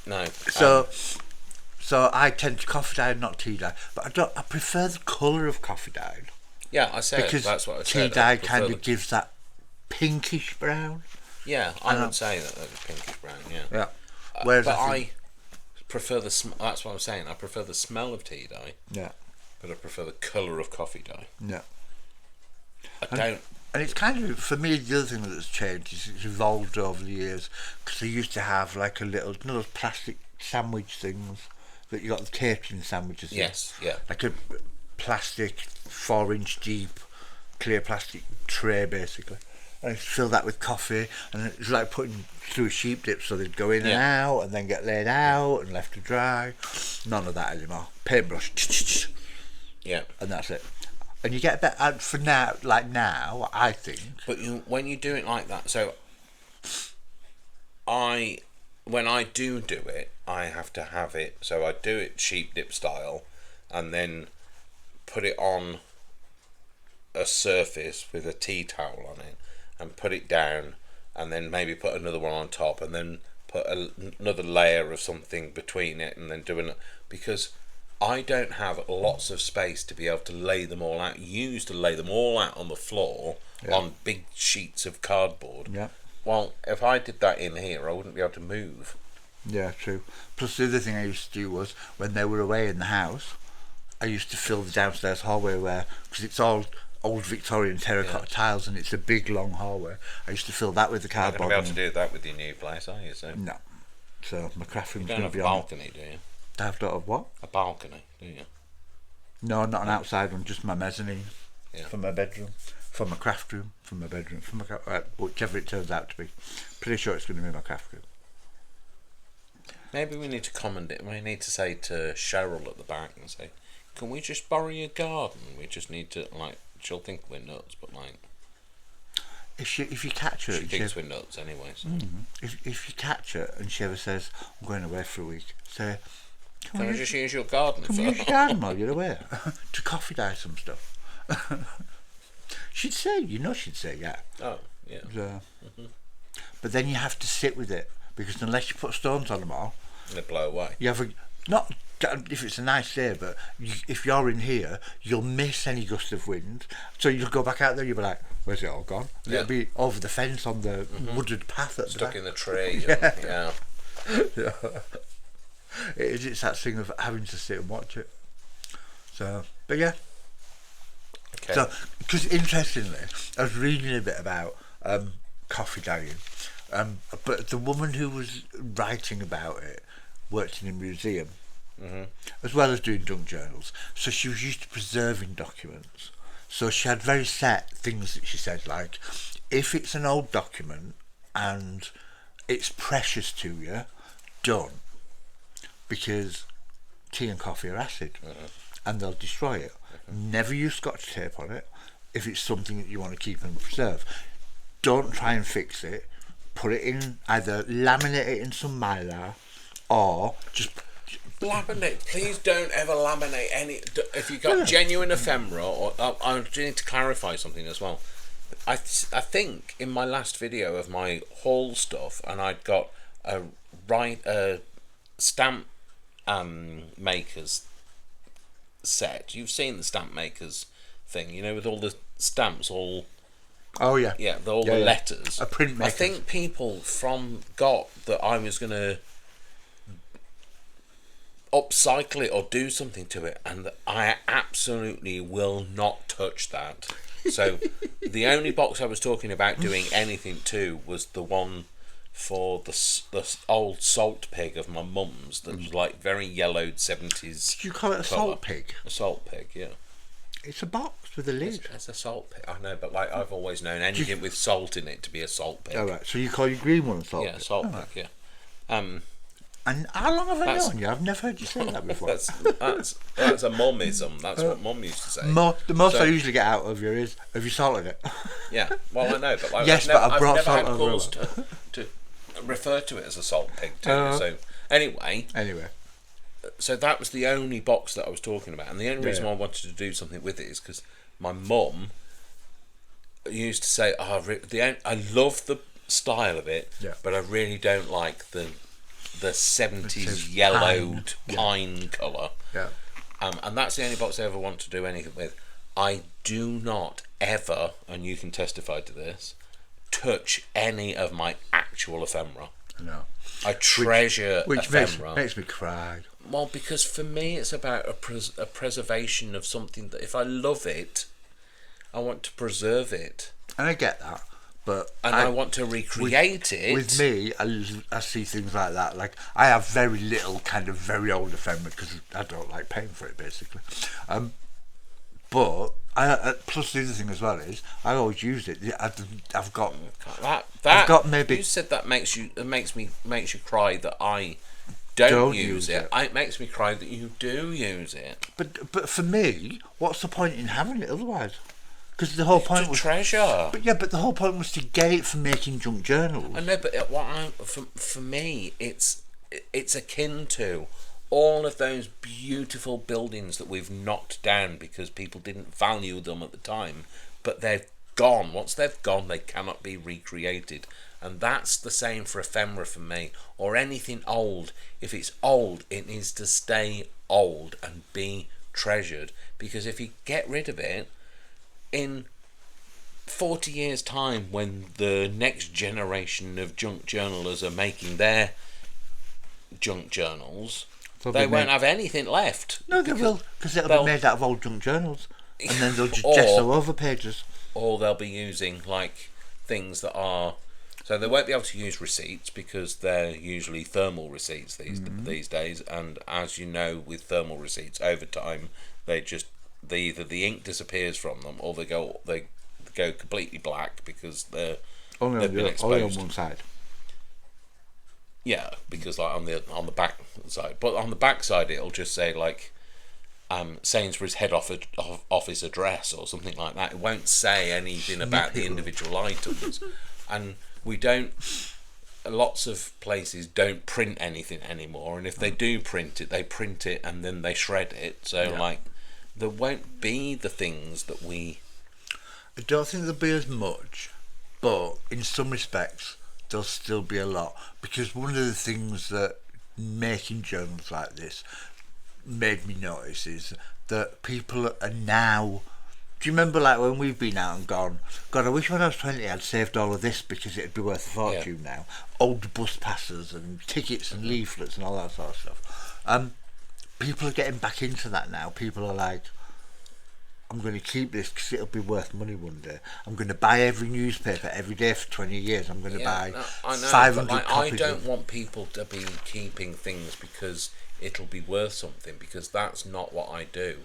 No. So I tend to coffee dye, not tea dye. But I prefer the colour of coffee dye Yeah, I said because that's what I tea said. dye kind of gives that pinkish brown. Yeah, I would say that was pinkish brown. Yeah. Yeah. Whereas but I prefer the smell. That's what I'm saying. I prefer the smell of tea dye. Yeah. But I prefer the colour of coffee dye. Yeah. I don't. And it's kind of, for me, the other thing that's changed is it's evolved over the years because they used to have like a little, those plastic sandwich things that you got the catering sandwiches. Yes, yeah. Like a plastic 4-inch deep clear plastic tray basically. And I used to fill that with coffee, and it was like putting through a sheep dip, so they'd go in and out and then get laid out and left to dry. None of that anymore. Paintbrush. Yeah. And that's it. And you get a bit for now, I think. But when you do it like that, so when I do it, I have to have it. So I do it sheep dip style, and then put it on a surface with a tea towel on it, and put it down, and then maybe put another one on top, and then put another layer of something between it, and then doing it because I don't have lots of space to be able to lay them all out. You used to lay them all out on the floor on big sheets of cardboard. Yeah. Well, if I did that in here, I wouldn't be able to move. Yeah, true. Plus, the other thing I used to do was when they were away in the house, I used to fill the downstairs hallway because it's all old Victorian terracotta tiles and it's a big long hallway. I used to fill that with the You're not cardboard. going to be able to do that with your new place, are you? So No. So my craft room's you going don't to have be a on. balcony, do you? I have got a what? A balcony, do you? No, not an outside one, just my mezzanine. Yeah. For my bedroom, for my craft room, for my bedroom, for my whichever it turns out to be. Pretty sure it's going to be my craft room. Maybe we need to comment it. We need to say to Cheryl at the back and say, "Can we just borrow your garden? We just need to She'll think we're nuts, but if you catch her, she thinks we're nuts anyway. So. If you catch her and she ever says, "I'm going away for a week," say, Can I just use your garden? Can we use your garden while you're away to coffee dye some stuff? She'd say, she'd say, yeah. Oh, yeah. So, but then you have to sit with it because unless you put stones on them all, They blow away. you have not if it's a nice day, but if you're in here, you'll miss any gust of wind. So you'll go back out there, you'll be like, "Where's it all gone?" And it'll be over the fence on the wooded path at Stuck the in the tree. Yeah. Yeah. It's that thing of having to sit and watch it. So, but yeah. Okay. So, because interestingly, I was reading a bit about coffee dyeing, but the woman who was writing about it worked in a museum, as well as doing junk journals. So she was used to preserving documents. So she had very set things that she said, like, if it's an old document and it's precious to you, don't. Because tea and coffee are acid, and they'll destroy it. Never use Scotch tape on it if it's something that you want to keep and preserve. Don't try and fix it. Put it in, either laminate it in some mylar, or just laminate. Please don't ever laminate any. If you've got genuine ephemera, or I need to clarify something as well. I think in my last video of my haul stuff, and I'd got a stamp makers set. You've seen the stamp makers thing, you know, with all the stamps, all. Oh yeah, all the letters. A print maker. I think people got that I was going to upcycle it or do something to it, and I absolutely will not touch that. So the only box I was talking about doing anything to was the one for the old salt pig of my mum's that was like very yellowed 70s. Did you call it a salt pig? A salt pig, yeah. It's a box with a lid. It's a salt pig. I know, but like I've always known anything with salt in it to be a salt pig. All right. So you call your green one a salt pig? Yeah, salt pig. Yeah. And how long have I known you? I've never heard you say that before. that's a mumism. That's what Mum used to say. The most I usually get out of you is, have you salted it? Yeah. Well, I know, but like, yes, I've brought never salt had over. cause to refer to it as a salt pig too. So anyway. So that was the only box that I was talking about, and the only reason why I wanted to do something with it is because my mum used to say, I love the style of it, but I really don't like the 70s yellowed pine colour. Yeah. And that's the only box I ever want to do anything with. I do not ever, and you can testify to this, touch any of my actual ephemera. No. I treasure which ephemera. makes me cry. Well, because for me it's about a preservation of something that if I love it, I want to preserve it. And I get that. But I want to recreate it. With me, I see things like that. Like, I have very little kind of very old ephemera because I don't like paying for it, basically. But plus the other thing as well is I always use it. I've got I've got maybe. You said that makes you cry that I don't use it. It makes me cry that you do use it. But for me, what's the point in having it otherwise? Because the whole point was treasure. But the whole point was to get it for making junk journals. I know, but for me, it's akin to all of those beautiful buildings that we've knocked down because people didn't value them at the time, but they're gone. Once they've gone, they cannot be recreated, and that's the same for ephemera for me, or anything old. If it's old, it needs to stay old and be treasured, because if you get rid of it in 40 years' time, when the next generation of junk journalers are making their junk journals, they won't have anything left. No, they will, because it'll be made out of old junk journals, and then they'll just gesso over pages. Or they'll be using like things that are, so they won't be able to use receipts because they're usually thermal receipts these days, and as you know, with thermal receipts, over time either the ink disappears from them, or they go completely black because they've been exposed. Only on one side. Yeah, because like on the back side, but on the back side it'll just say like Sainsbury's head office address or something like that. It won't say anything about the individual items, and we don't. Lots of places don't print anything anymore, and if they do print it, they print it and then they shred it. So like, there won't be the things that we. I don't think there'll be as much, but in some respects there'll still be a lot, because one of the things that making journals like this made me notice is that people are now. Do you remember like when we've been out and gone, God, I wish when I was 20 I'd saved all of this because it'd be worth a fortune now. Old bus passes and tickets and leaflets and all that sort of stuff. People are getting back into that now. People are like, I'm going to keep this because it'll be worth money one day. I'm going to buy every newspaper every day for 20 years. I'm going to buy I know, 500 but copies. I don't want people to be keeping things because it'll be worth something, because that's not what I do.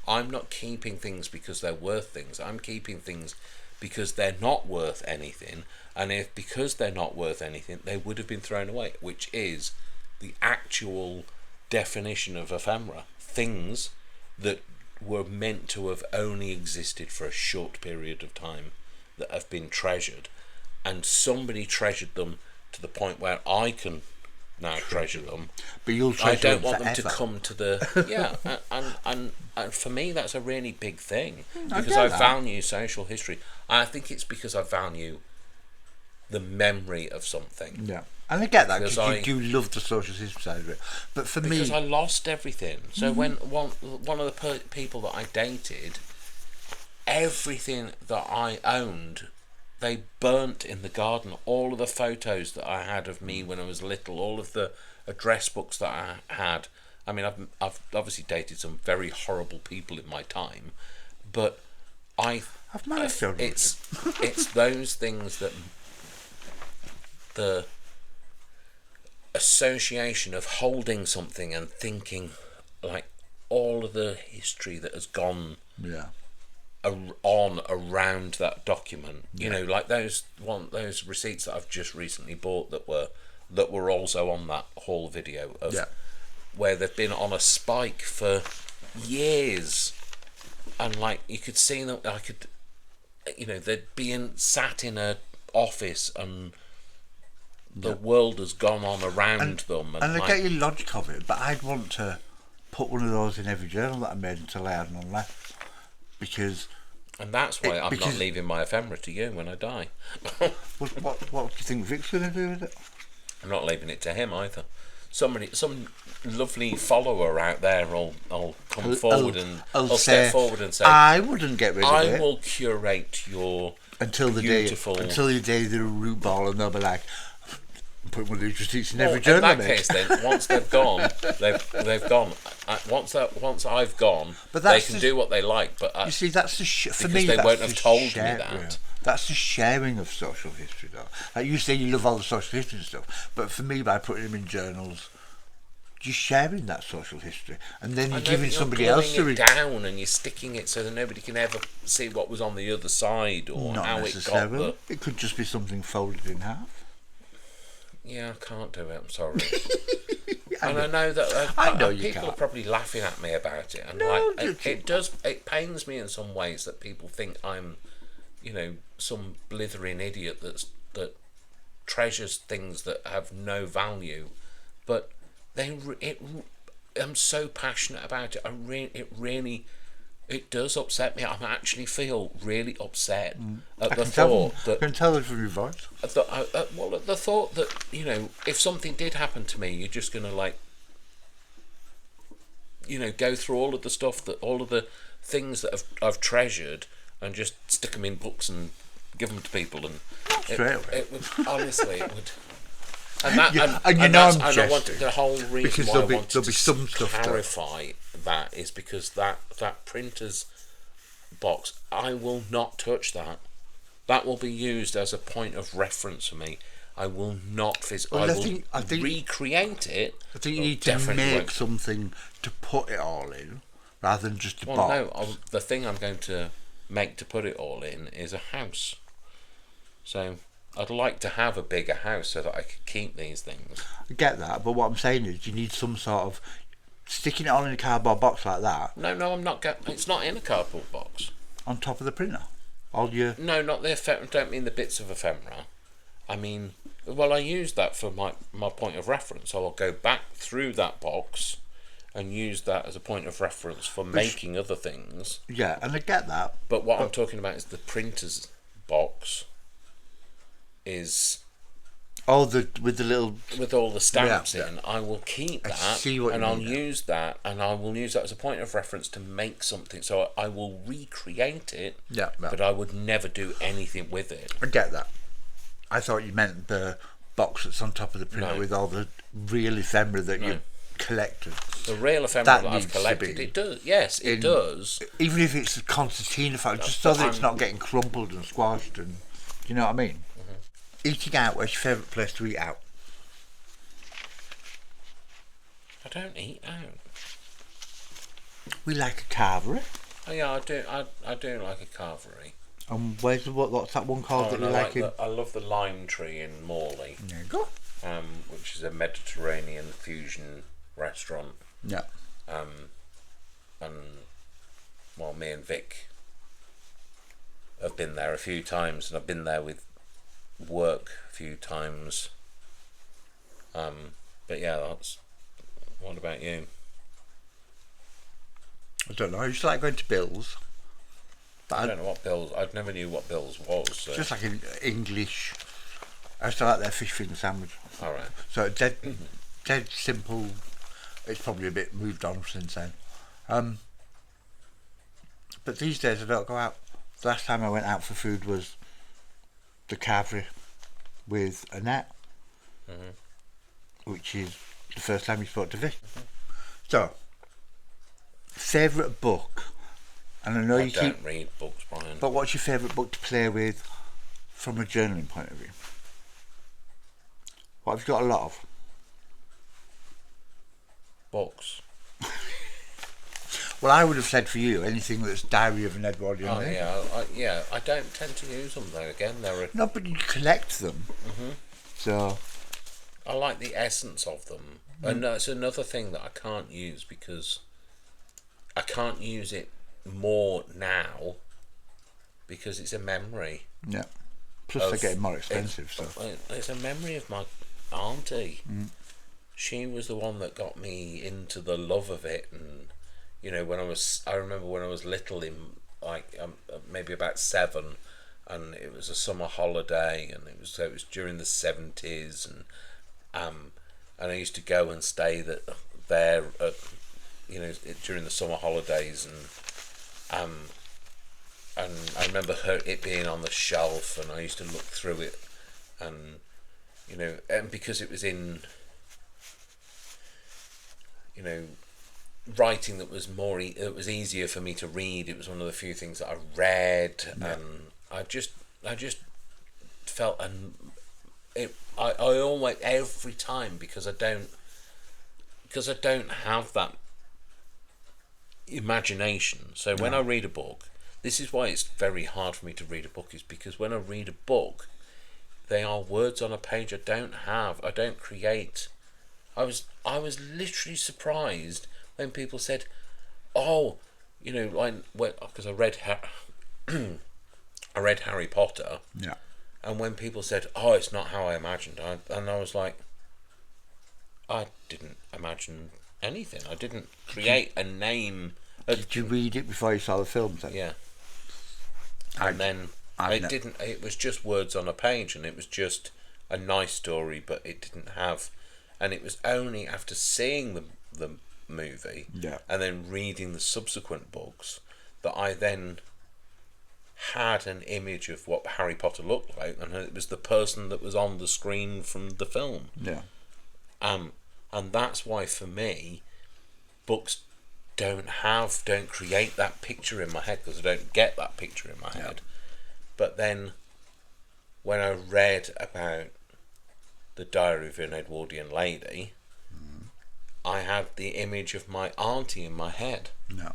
I'm not keeping things because they're worth things. I'm keeping things because they're not worth anything, and if because they're not worth anything, they would have been thrown away, which is the actual definition of ephemera. Things that were meant to have only existed for a short period of time, that have been treasured, and somebody treasured them to the point where I can now treasure them. But you'll treasure I don't want them to forever. come to the and for me that's a really big thing, because get I that. value social history. I think it's because I value the memory of something. Yeah. And I get that Because because you do love the social history side of it. But for Because me, I lost everything. So when one of the people that I dated, everything that I owned, they burnt in the garden. All of the photos that I had of me when I was little, all of the address books that I had. I mean, I've obviously dated some very horrible people in my time, but I've married children. it's those things that the association of holding something and thinking, like, all of the history that has gone on around that document. You know, like those receipts that I've just recently bought that were also on that haul video of where they've been on a spike for years, and like you could see them. They'd been sat in a office and the world has gone on around them. And I get your logic of it, but I'd want to put one of those in every journal that I made until I had none left. And that's why I'm not leaving my ephemera to you when I die. What do you think Vic's going to do with it? I'm not leaving it to him either. Some lovely follower out there will come forward and step forward and say, I wouldn't get rid of it. I will curate your until the day they're a root ball, and they'll be like, put one of these receipts in every journal. In that case, then once they've gone, they've gone. Once I've gone, they can do what they like. But you see, that's the for because me. They that's won't the have told me share, that. Yeah. That's the sharing of social history, though. Like you say, you love all the social history and stuff, but for me, by putting them in journals, you're sharing that social history, and then you're giving somebody else to read down, and you're sticking it so that nobody can ever see what was on the other side or Not how necessarily. it got. It could just be something folded in half. Yeah, I can't do it. I'm sorry. And I know that people are probably laughing at me about it, and it pains me in some ways that people think I'm, some blithering idiot that treasures things that have no value, but I'm so passionate about it. It does upset me. I actually feel really upset at the thought that. I can tell it from your voice. At the thought that if something did happen to me, you're just gonna go through all of the stuff all of the things that I've treasured and just stick them in books and give them to people, and it would honestly it would. And I want the whole reason why I wanted to clarify that is because that printer's box, I will not touch that. That will be used as a point of reference for me. I will not I think recreate it. I think you need to make something to put it all in, rather than just a box. No, the thing I'm going to make to put it all in is a house. So I'd like to have a bigger house so that I could keep these things. I get that, but what I'm saying is you need some sort of sticking it all in a cardboard box like that. No, I'm not. It's not in a cardboard box. On top of the printer. No, not the ephemera. Don't mean the bits of ephemera. I mean, I use that for my point of reference. So I'll go back through that box and use that as a point of reference for making other things. Yeah, and I get that. But what I'm talking about is the printer's box. Is with all the stamps in. I will keep that, and I'll use that, and I will use that as a point of reference to make something. So I will recreate it. Yeah. But I would never do anything with it. I get that. I thought you meant the box that's on top of the printer with all the real ephemera that you collected. The real ephemera That that I've needs to collected, be it does. Yes, it does. Even if it's a concertina photo, just so that it's not getting crumpled and squashed. And do you know what I mean? Eating out. Where's your favourite place to eat out? I don't eat out. We like a carvery. Oh yeah, I do. I do like a carvery. And what's that one called that you like? I love the Lime Tree in Morley. There you go. Which is a Mediterranean fusion restaurant. Yeah. And well, me and Vic have been there a few times, and I've been there with work a few times. But yeah, that's. What about you? I don't know. I used to like going to Bill's. But I don't know what Bill's. I never knew what Bill's was. So. Just like an English. I used to like their fish finger sandwich. All right. So dead simple. It's probably a bit moved on since then. But these days I don't go out. The last time I went out for food was the Carvery with Annette, which is the first time you spoke to Vic. So, favourite book, and I know I don't read books, Brian. But what's your favourite book to play with from a journaling point of view? What have you got a lot of? Books. Well, I would have said for you anything that's Diary of an Edwardian Lady. I don't tend to use them though. Again, no, but you collect them. So I like the essence of them, and that's another thing that I can't use because I can't use it more now because it's a memory. Yeah. Plus, they're getting more expensive. It's a memory of my auntie. She was the one that got me into the love of it, and you know, I remember when I was little, in like maybe about 7, and it was a summer holiday, and it was during the 70s, and I used to go and stay there, during the summer holidays, and I remember it being on the shelf, and I used to look through it, and and because it was in, writing that was it was easier for me to read. It was one of the few things that I read, and I just felt, and I always every time because I don't have that imagination. So when I read a book, this is why it's very hard for me to read a book, is because when I read a book, they are words on a page. I don't create. I was literally surprised when people said, "Oh, because I read I read Harry Potter." Yeah. And when people said, "Oh, it's not how I imagined," and I was like, I didn't imagine anything. I didn't create a name. Did you read it before you saw the films then? Yeah. And then it was just words on a page, and it was just a nice story, but it didn't have, and it was only after seeing the movie and then reading the subsequent books that I then had an image of what Harry Potter looked like, and it was the person that was on the screen from the film. Yeah. And that's why for me, books don't create that picture in my head, because I don't get that picture in my head. But then when I read about the Diary of an Edwardian Lady, I had the image of my auntie in my head. No.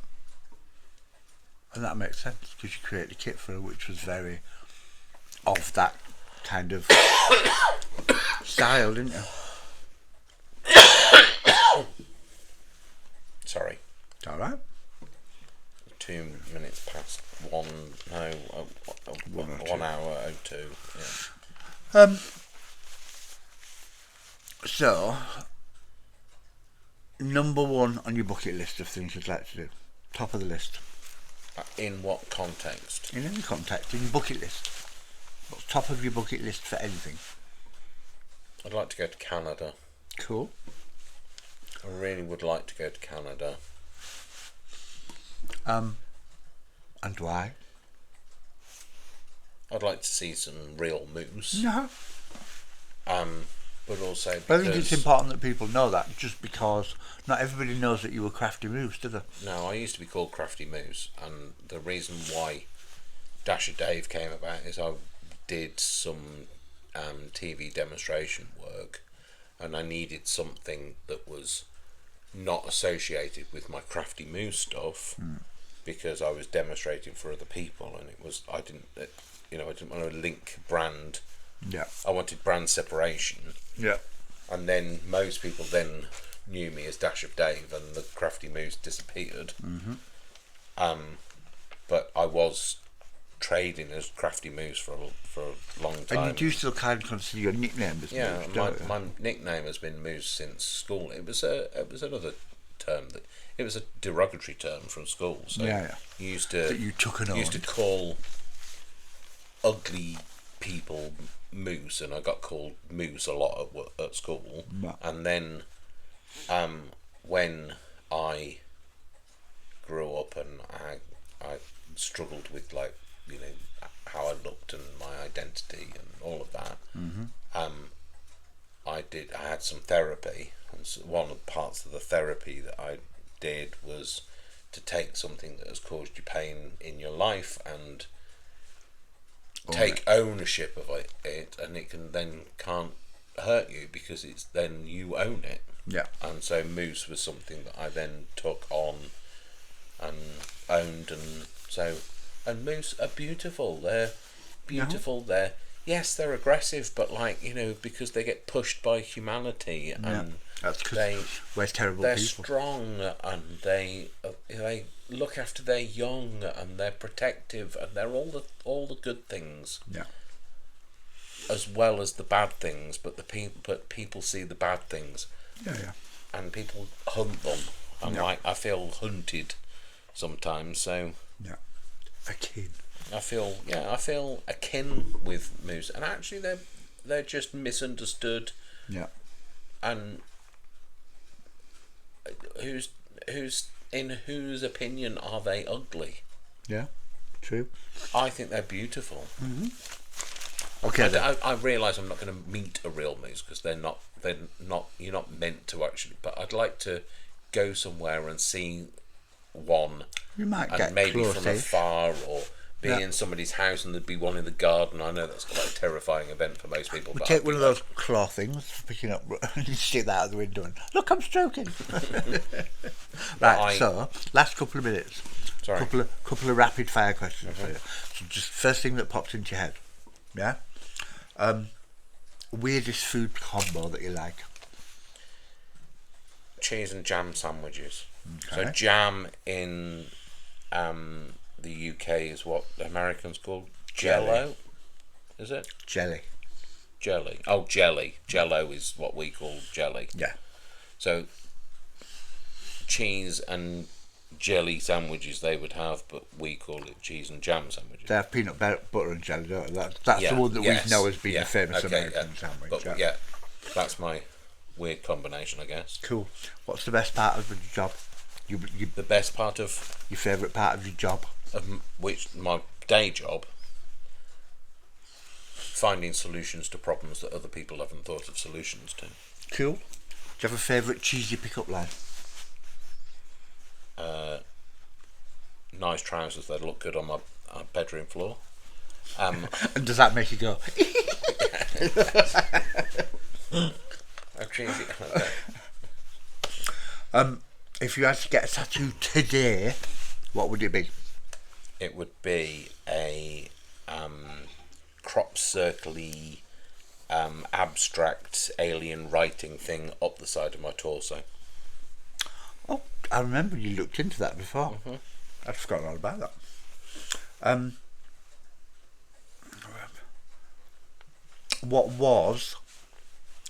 And that makes sense, because you created a kit for her which was very of that kind of style, didn't you? Sorry. It's alright. 2 minutes past 1. No, 1 hour 02. Yeah. So, number 1 on your bucket list of things you'd like to do. Top of the list. In what context? In any context, in your bucket list. What's top of your bucket list for anything? I'd like to go to Canada. Cool. I really would like to go to Canada. And why? I'd like to see some real moose. No. but also But I think it's because important that people know that, just because not everybody knows that you were Crafty Moose, do they? no, I used to be called Crafty Moose, and the reason why Dasher Dave came about is I did some TV demonstration work, and I needed something that was not associated with my Crafty Moose stuff because I was demonstrating for other people, and I didn't want to link brand. Yeah. I wanted brand separation. Yeah. And then most people then knew me as Dash of Dave, and the Crafty Moose disappeared. But I was trading as Crafty Moose for a long time. And you do still kind of consider your nickname as Moose, my nickname has been Moose since school. It was another term that it was a derogatory term from school. So you used to that you took an used to call ugly people Moose, and I got called Moose a lot at school. And then when I grew up and I struggled with how I looked and my identity and all of that, I had some therapy, and so one of the parts of the therapy that I did was to take something that has caused you pain in your life and take ownership of it, and it can't hurt you because it's then you own it. Yeah. And so Moose was something that I then took on and owned, and Moose are beautiful. They're beautiful. They're they're aggressive, but because they get pushed by humanity, and that's because we're terrible they're people. strong, and they look after their young, and they're protective, and they're all the good things. Yeah. As well as the bad things, but people see the bad things. Yeah. And people hunt them, and I feel hunted sometimes. So akin. I feel akin with Moose, and actually they're just misunderstood. Yeah. And in whose opinion are they ugly? Yeah. True. I think they're beautiful. Okay. I realise I'm not going to meet a real moose because they're not. You're not meant to actually. But I'd like to go somewhere and see one. You might and get maybe close-ish. from afar, or be in somebody's house and there'd be one in the garden. I know that's quite a terrifying event for most people. But take one of those claw things for picking up and you stick that out the window and look, I'm stroking. Right, so last couple of minutes. Sorry. Couple of rapid fire questions for you. So just first thing that pops into your head. Yeah? Weirdest food combo that you like? Cheese and jam sandwiches. Okay. So jam in the UK is what the Americans call Jello. Is it? Jelly. Jelly. Oh, jelly. Jello is what we call jelly. Yeah. So cheese and jelly sandwiches they would have, but we call it cheese and jam sandwiches. They have peanut butter and jelly, don't they? That's the one that we know as being the famous American sandwich. But that's my weird combination, I guess. Cool. What's the best part of your job? The best part of your favourite part of your job? My day job, finding solutions to problems that other people haven't thought of solutions to. Cool. Do you have a favourite cheesy pick-up line? Nice trousers that look good on my bedroom floor. And does that make you go? Cheesy. If you had to get a tattoo today, what would it be? It would be a crop circle-y abstract alien writing thing up the side of my torso. Oh, I remember you looked into that before. I'd forgotten all about that. What was,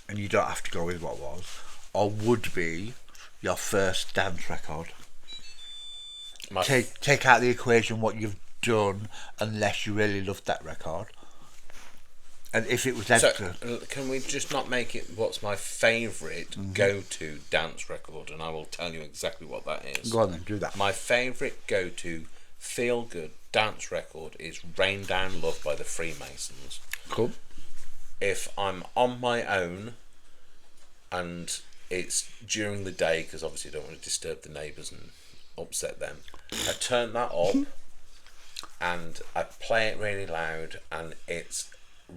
and you don't have to go with what was, or would be your first dance record? Take out the equation what you've done, unless you really loved that record. And if it was edited, so, can we just not make it what's my favourite go-to dance record, and I will tell you exactly what that is. Go on then, do that. My favourite go-to feel-good dance record is Rain Down Love by the Freemasons. Cool. If I'm on my own and it's during the day because obviously I don't want to disturb the neighbours and upset them. I turn that up and I play it really loud, and it's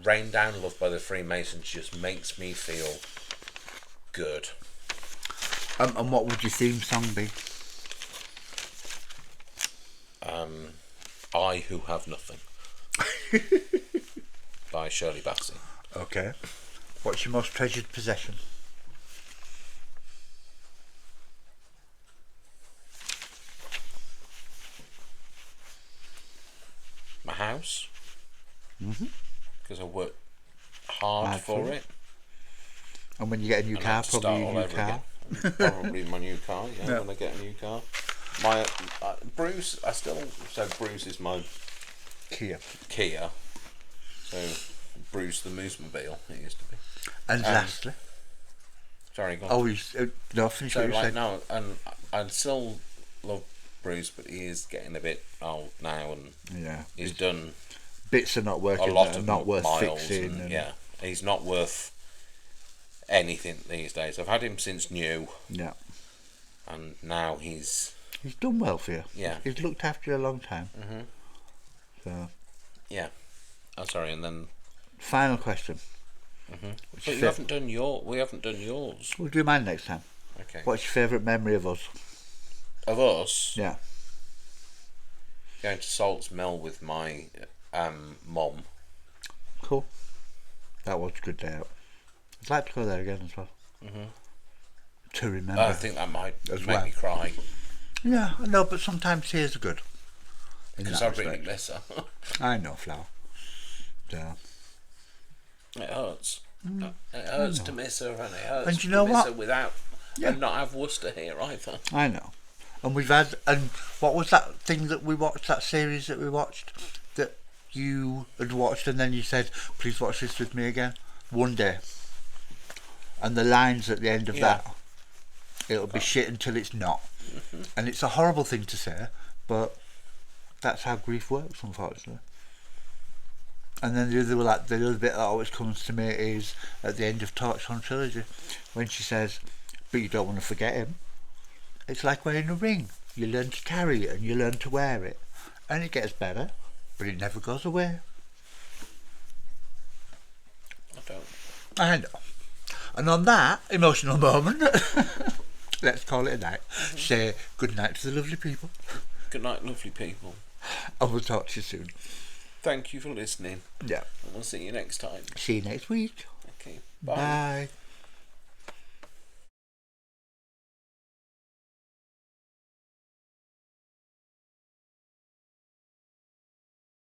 Rain Down Love by the Freemasons just makes me feel good. And what would your theme song be? I Who Have Nothing by Shirley Bassey. Okay. What's your most treasured possession? My house. Mm-hmm. Because I work hard for it. And when you get a new car, probably a new car. Probably my new car, yeah, when I get a new car. My Bruce, I still say Bruce is my Kia. So Bruce the Moosemobile, it used to be. And lastly, sorry, go on. Oh, no, finish what you said. No, and I still love Bruce, but he is getting a bit old now, and he's done bits are not working. A lot of not worth miles, fixing. and he's not worth anything these days. I've had him since new. Yeah. And now he's done well for you. Yeah. He's looked after you a long time. Mm-hmm. So. Yeah. Oh, sorry, and then. Final question. Mm-hmm. But we haven't done yours. We'll do mine next time. Okay. What's your favourite memory of us? Of us? Yeah. Going to Salts Mill with my mum. Cool. That was a good day out. I'd like to go there again as well. Mm-hmm. To remember. I think that might make me cry. Yeah, I know, but sometimes tears are good. Because I really miss her. I know, Flower. Yeah. It hurts. It hurts to miss her, and it hurts and you know to miss what? her without and not have Worcester here either. I know. And we've had, and what was that thing that we watched, that series that we watched, that you had watched and then you said, please watch this with me again? One Day. And the lines at the end of that, it'll be shit until it's not. Mm-hmm. And it's a horrible thing to say, but that's how grief works, unfortunately. And then the other bit that always comes to me is at the end of Torchstone Trilogy, when she says, but you don't want to forget him. It's like wearing a ring. You learn to carry it and you learn to wear it. And it gets better, but it never goes away. I know. And on that emotional moment, let's call it a night. Mm-hmm. Say good night to the lovely people. Good night, lovely people. And we'll talk to you soon. Thank you for listening. Yeah. And we'll see you next time. See you next week. Okay. Bye. Bye.